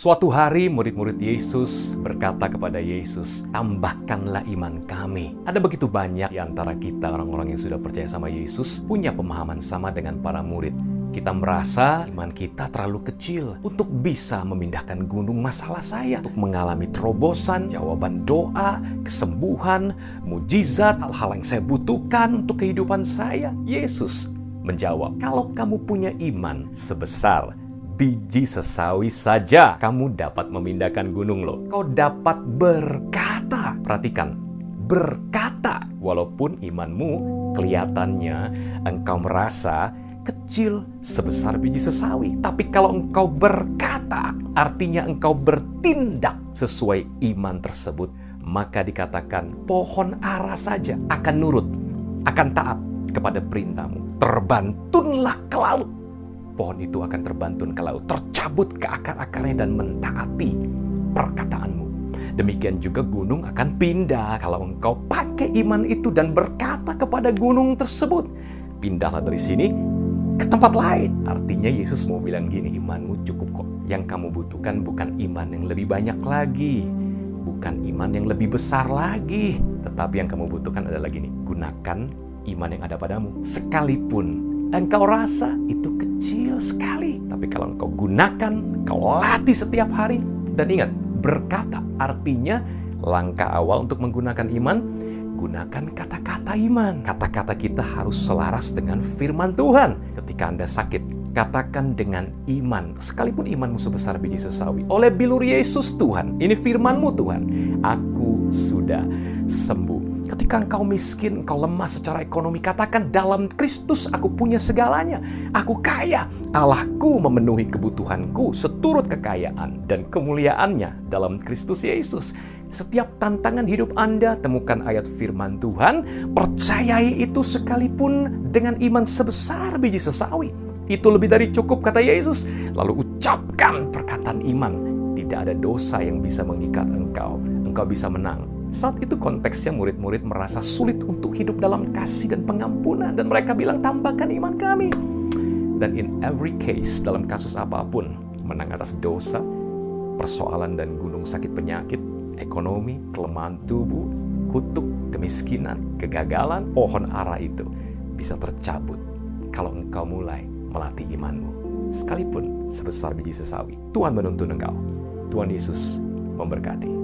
Suatu hari murid-murid Yesus berkata kepada Yesus, "Tambahkanlah iman kami." Ada begitu banyak di antara kita orang-orang yang sudah percaya sama Yesus punya pemahaman sama dengan para murid. Kita merasa iman kita terlalu kecil untuk bisa memindahkan gunung masalah saya, untuk mengalami terobosan, jawaban doa, kesembuhan, mujizat, hal-hal yang saya butuhkan untuk kehidupan saya. Yesus menjawab, "Kalau kamu punya iman sebesar biji sesawi saja, kamu dapat memindahkan gunung loh. Kau dapat berkata." Perhatikan, berkata. Walaupun imanmu kelihatannya engkau merasa kecil sebesar biji sesawi. Tapi kalau engkau berkata, artinya engkau bertindak sesuai iman tersebut. Maka dikatakan pohon ara saja akan nurut, akan taat kepada perintahmu. Terbantunlah ke laut. Pohon itu akan terbantun ke laut, tercabut ke akar-akarnya dan mentaati perkataanmu. Demikian juga gunung akan pindah kalau engkau pakai iman itu dan berkata kepada gunung tersebut, "Pindahlah dari sini ke tempat lain." Artinya Yesus mau bilang gini, imanmu cukup kok. Yang kamu butuhkan bukan iman yang lebih banyak lagi, bukan iman yang lebih besar lagi, tetapi yang kamu butuhkan adalah gini, gunakan iman yang ada padamu. Sekalipun engkau rasa itu kecil sekali, tapi kalau engkau gunakan, engkau latih setiap hari. Dan ingat, berkata artinya langkah awal untuk menggunakan iman, gunakan kata-kata iman. Kata-kata kita harus selaras dengan firman Tuhan. Ketika Anda sakit, katakan dengan iman, sekalipun imanmu sebesar biji sesawi, oleh bilur Yesus Tuhan, ini firman-Mu Tuhan, aku sudah sembuh. Ketika engkau miskin, engkau lemah secara ekonomi, katakan dalam Kristus aku punya segalanya. Aku kaya, Allahku memenuhi kebutuhanku seturut kekayaan dan kemuliaannya dalam Kristus Yesus. Setiap tantangan hidup Anda, temukan ayat firman Tuhan, percayai itu sekalipun dengan iman sebesar biji sesawi. Itu lebih dari cukup, kata Yesus. Lalu ucapkan perkataan iman. Tidak ada dosa yang bisa mengikat engkau. Engkau bisa menang. Saat itu konteksnya murid-murid merasa sulit untuk hidup dalam kasih dan pengampunan. Dan mereka bilang, tambahkan iman kami. Dan in every case, dalam kasus apapun, menang atas dosa, persoalan dan gunung sakit penyakit, ekonomi, kelemahan tubuh, kutuk, kemiskinan, kegagalan, pohon ara itu bisa tercabut kalau engkau mulai melatih imanmu. Sekalipun sebesar biji sesawi. Tuhan menuntun engkau. Tuhan Yesus memberkati.